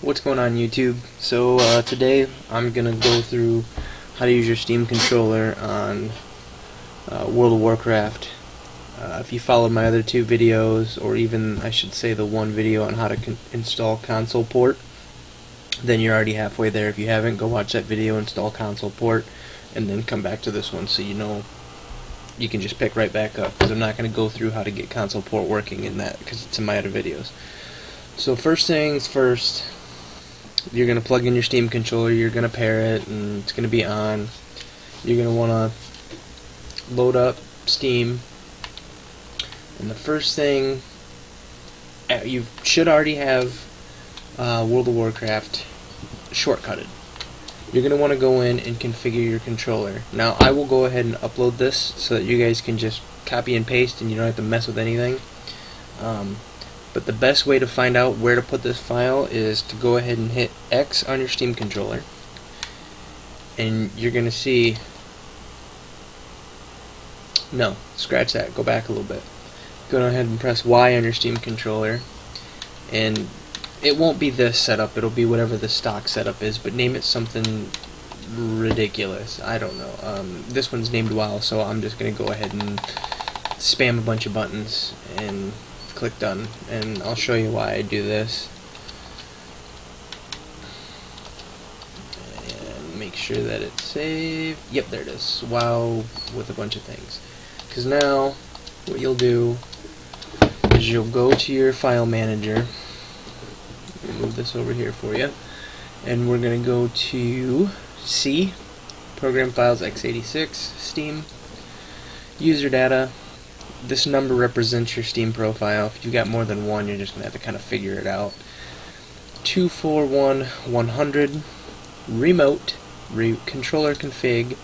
What's going on YouTube? So today I'm gonna go through how to use your Steam controller on World of Warcraft. If you followed my other two videos, or even I should say the one video on how to install console port, then you're already halfway there. If you haven't, go watch that video, install console port, and then come back to this one so you know you can just pick right back up, because I'm not going to go through how to get console port working in that because it's in my other videos. So first things first, you're going to plug in your Steam controller, you're going to pair it, and it's going to be on. You're going to want to load up Steam, and the first thing, you should already have World of Warcraft shortcutted. You're going to want to go in and configure your controller. Now I will go ahead and upload this so that you guys can just copy and paste and you don't have to mess with anything. But the best way to find out where to put this file is to go ahead and hit X on your Steam controller, and you're going to see, no, scratch that, go back a little bit. Go ahead and press Y on your Steam controller, and it won't be this setup, it'll be whatever the stock setup is, but name it something ridiculous. I don't know. This one's named WoW, so I'm just going to go ahead and spam a bunch of buttons and click done, and I'll show you why I do this. And make sure that it's saved. Yep, there it is. WoW with a bunch of things. Because now what you'll do is you'll go to your file manager. Move this over here for you, and we're going to go to C, Program Files x86, Steam, User Data. This number represents your Steam profile. If you've got more than one, you're just going to have to kind of figure it out. 241100, Remote, Controller Config,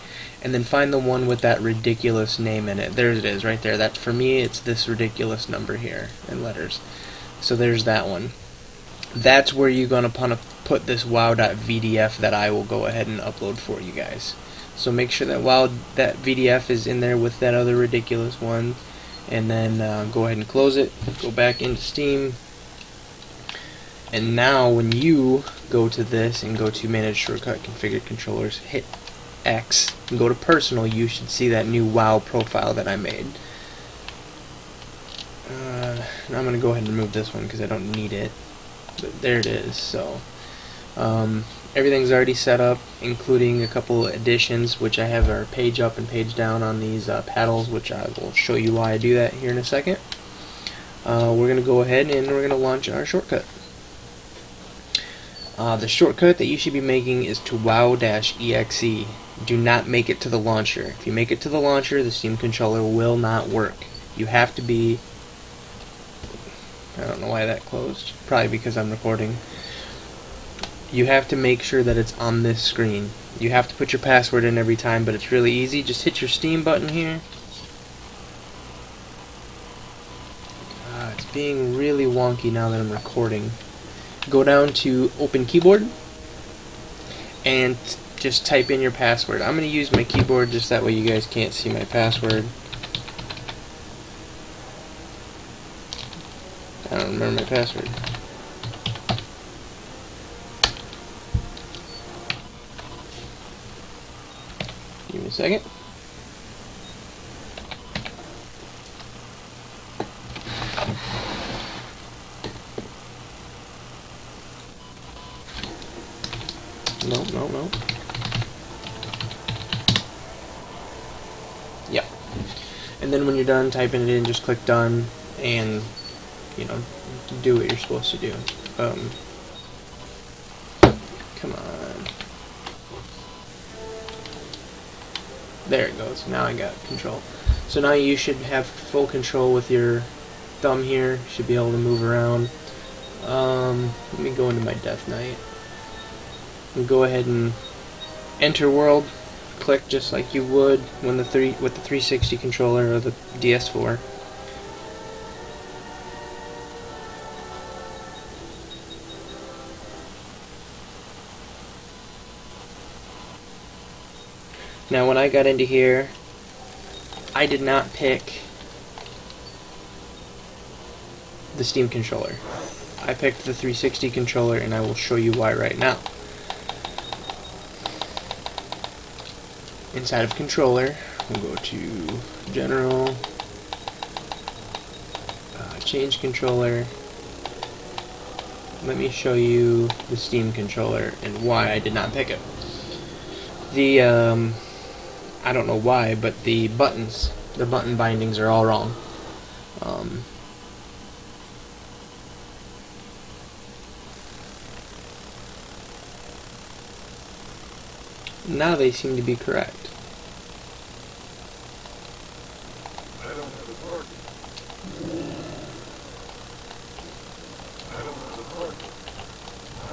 and then find the one with that ridiculous name in it. There it is, right there. That, for me, it's this ridiculous number here in letters. So there's that one. That's where you're going to put this wow.vdf that I will go ahead and upload for you guys. So make sure that that VDF is in there with that other ridiculous one, and then go ahead and close it, go back into Steam, and now when you go to this and go to Manage Shortcut Configured Controllers, hit X and go to Personal, you should see that new WoW profile that I made. I'm going to go ahead and remove this one because I don't need it. But there it is. So everything's already set up, including a couple additions, which I have our page up and page down on these paddles, which I will show you why I do that here in a second. We're going to go ahead and we're going to launch our shortcut. The shortcut that you should be making is to wow-exe. Do not make it to the launcher. If you make it to the launcher, the Steam controller will not work. You have to be, I don't know why that closed. Probably because I'm recording. You have to make sure that it's on this screen. You have to put your password in every time, but it's really easy. Just hit your Steam button here. It's being really wonky now that I'm recording. Go down to Open Keyboard and just type in your password. I'm going to use my keyboard just that way you guys can't see my password. I don't remember my password. Give me a second. No. Yeah. And then when you're done typing it in, just click done and, you know, do what you're supposed to do. Come on. There it goes. Now I got control. So now you should have full control with your thumb here. You should be able to move around. Let me go into my Death Knight. And go ahead and enter world. Click just like you would when with the 360 controller or the DS4. Now when I got into here, I did not pick the Steam controller. I picked the 360 controller, and I will show you why right now. Inside of controller, we'll go to general, change controller. Let me show you the Steam controller and why I did not pick it. The I don't know why, but the buttons, the button bindings are all wrong. Now they seem to be correct.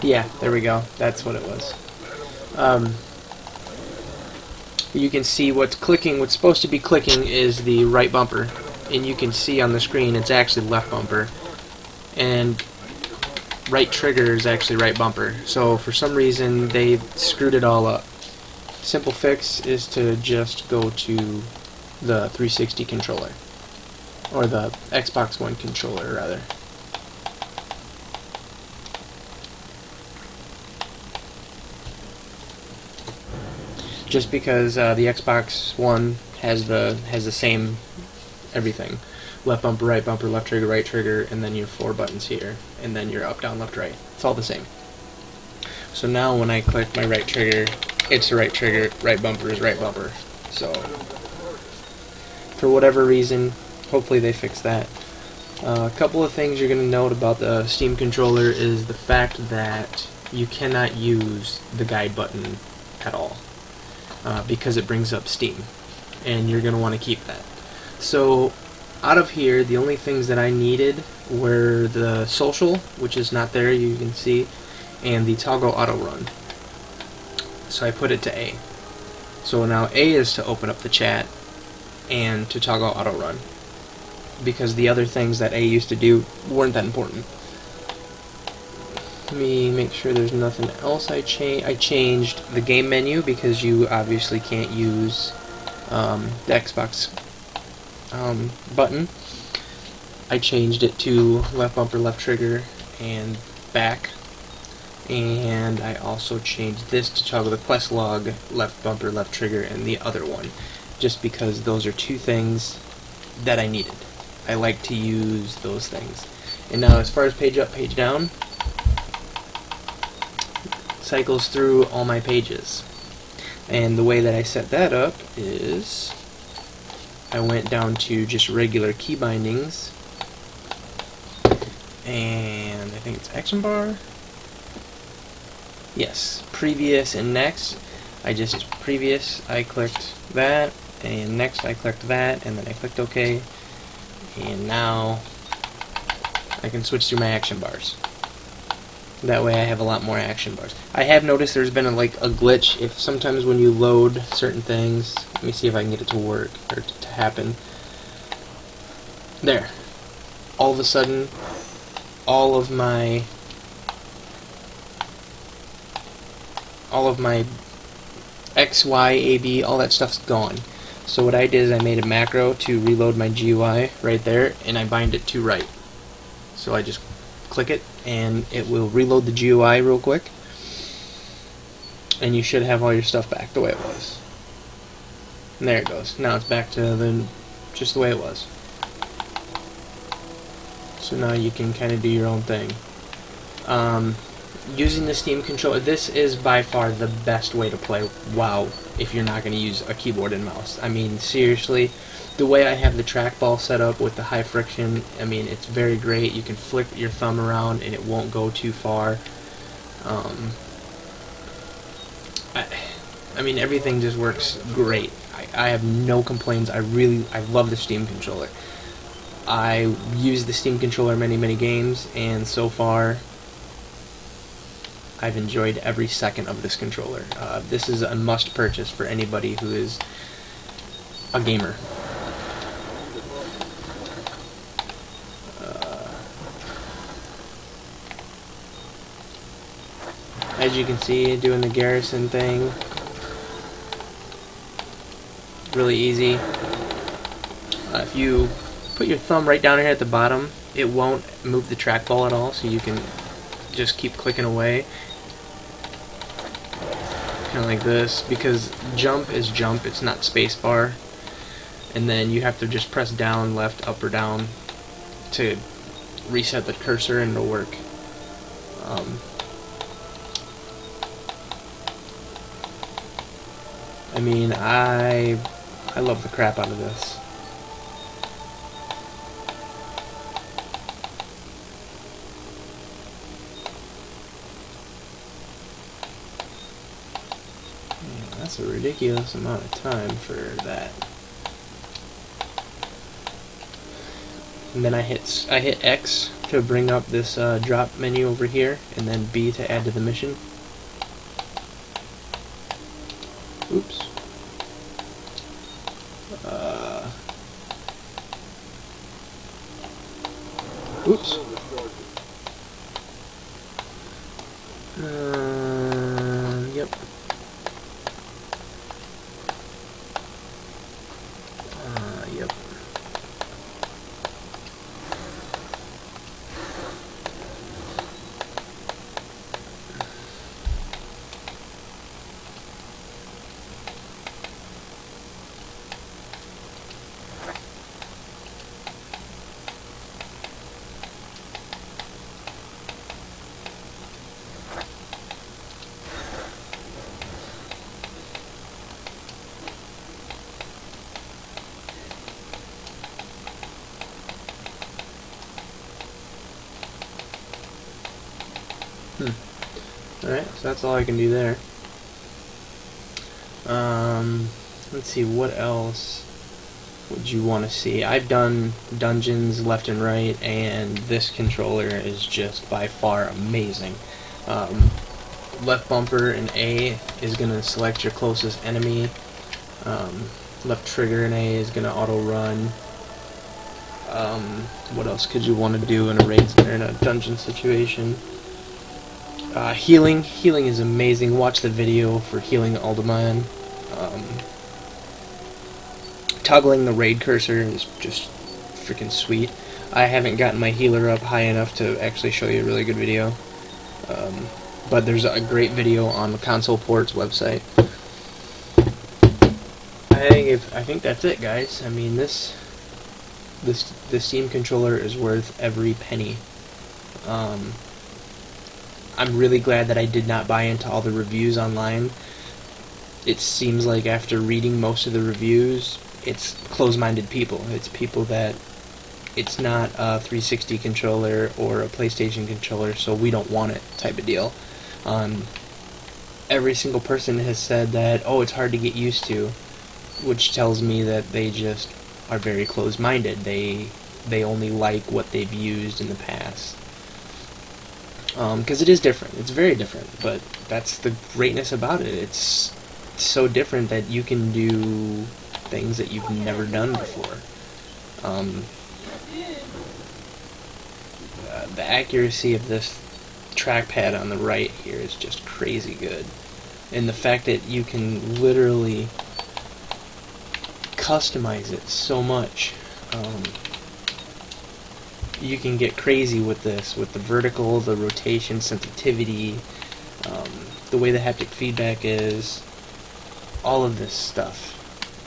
Yeah, there we go. That's what it was. You can see what's clicking. What's supposed to be clicking is the right bumper, and you can see on the screen it's actually left bumper, and right trigger is actually right bumper. So for some reason they screwed it all up. Simple fix is to just go to the 360 controller, or the Xbox One controller rather. Just because the Xbox One has the same everything, left bumper, left trigger, right trigger, and then your 4 buttons here, and then your up, down, left, right. It's all the same. So now when I click my right trigger, it's the right trigger, right bumper is right bumper. So for whatever reason, hopefully they fix that. A couple of things you're going to note about the Steam controller is the fact that you cannot use the guide button at all. Because it brings up Steam, and you're going to want to keep that. So out of here, the only things that I needed were the social, which is not there, you can see, and the toggle auto run. So I put it to A. So now A is to open up the chat and to toggle auto run, because the other things that A used to do weren't that important. Let me make sure there's nothing else I changed the game menu, because you obviously can't use the Xbox button. I changed it to left bumper, left trigger, and back. And I also changed this to toggle the quest log, left bumper, left trigger, and the other one, just because those are 2 things that I needed. I like to use those things. And now as far as page up, page down, cycles through all my pages. And the way that I set that up is I went down to just regular key bindings, and I think it's action bar. Yes, previous and next. I clicked that, and next I clicked that, and then I clicked OK, and now I can switch through my action bars. That way I have a lot more action bars. I have noticed there's been a glitch. If sometimes when you load certain things, let me see if I can get it to work, or to happen. There. All of a sudden, all of my X, Y, A, B, all that stuff's gone. So what I did is I made a macro to reload my GUI right there, and I bind it to right. So I just click it, and it will reload the GUI real quick, and you should have all your stuff back the way it was. And there it goes. Now it's back to just the way it was. So now you can kind of do your own thing. Using the Steam controller, this is by far the best way to play WoW if you're not going to use a keyboard and mouse. I mean, seriously, the way I have the trackball set up with the high friction, I mean, it's very great. You can flick your thumb around and it won't go too far. I mean, everything just works great. I have no complaints. I love the Steam controller. I use the Steam controller in many games, and so far I've enjoyed every second of this controller. This is a must purchase for anybody who is a gamer. As you can see, doing the garrison thing, really easy. If you put your thumb right down here at the bottom, it won't move the trackball at all, so you can just keep clicking away. Kind of like this, because jump is jump, it's not spacebar. And then you have to just press down, left, up, or down to reset the cursor and it'll work. I mean, I love the crap out of this. Yeah, that's a ridiculous amount of time for that. And then I hit X to bring up this drop menu over here, and then B to add to the mission. Oops. Oops. Yep. Yep. Alright, so that's all I can do there. Let's see, what else would you want to see? I've done dungeons left and right, and this controller is just by far amazing. Left bumper and A is going to select your closest enemy. Left trigger and A is going to auto run. What else could you want to do in a dungeon situation? Healing is amazing. Watch the video for healing Alderman. Toggling the raid cursor is just freaking sweet. I haven't gotten my healer up high enough to actually show you a really good video, but there's a great video on the Console Ports website. I think that's it, guys. I mean, this Steam controller is worth every penny. I'm really glad that I did not buy into all the reviews online. It seems like after reading most of the reviews, it's closed-minded people. It's people that it's not a 360 controller or a PlayStation controller, so we don't want it type of deal. Every single person has said that, oh, it's hard to get used to, which tells me that they just are very closed-minded. They only like what they've used in the past. Because it is different. It's very different, but that's the greatness about it. It's so different that you can do things that you've never done before. The accuracy of this trackpad on the right here is just crazy good. And the fact that you can literally customize it so much. You can get crazy with this, with the vertical, the rotation, sensitivity, the way the haptic feedback is, all of this stuff.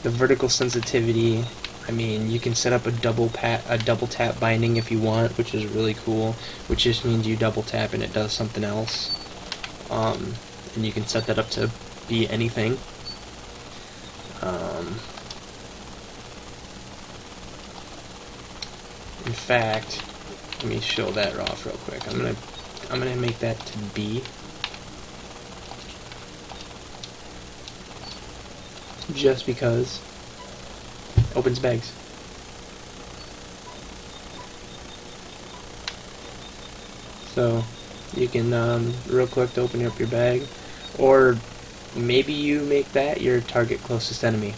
The vertical sensitivity, I mean, you can set up a double tap binding if you want, which is really cool, which just means you double tap and it does something else. And you can set that up to be anything. In fact, let me show that off real quick. I'm gonna make that to B, just because. Opens bags. So you can real quick to open up your bag, or maybe you make that your target closest enemy.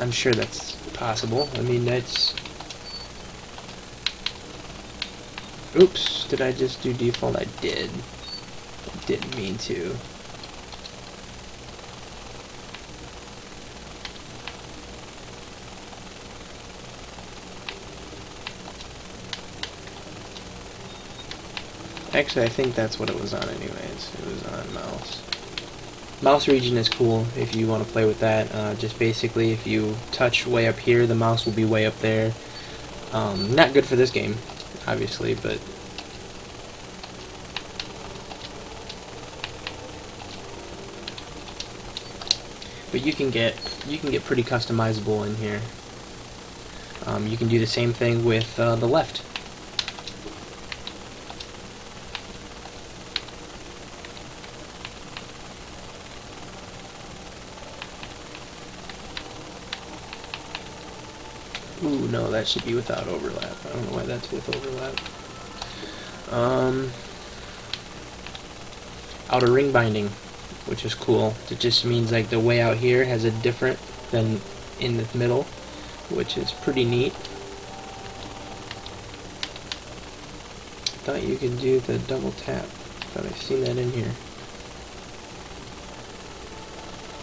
I'm sure that's possible. I mean, that's... Oops, did I just do default? I did. I didn't mean to. Actually, I think that's what it was on anyways. It was on mouse. Mouse region is cool if you want to play with that. Just basically, if you touch way up here, the mouse will be way up there. Not good for this game, obviously, but you can get pretty customizable in here. You can do the same thing with the left. Ooh, no, that should be without overlap. I don't know why that's with overlap. Outer ring binding, which is cool. It just means like the way out here has a different than in the middle, which is pretty neat. Thought you could do the double tap. Thought I've seen that in here.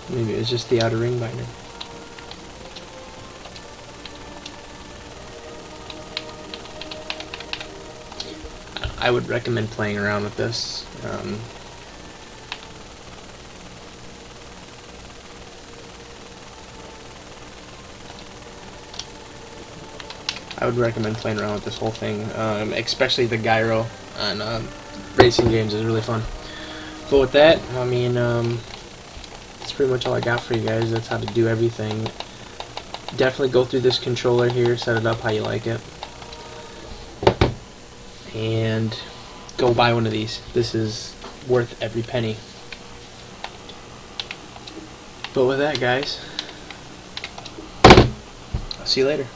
Maybe it was just the outer ring binder. I would recommend playing around with this. I would recommend playing around with this whole thing, especially the gyro on racing games is really fun. But with that, I mean, that's pretty much all I got for you guys. That's how to do everything. Definitely go through this controller here, set it up how you like it, and go buy one of these. This is worth every penny. But with that, guys, I'll see you later.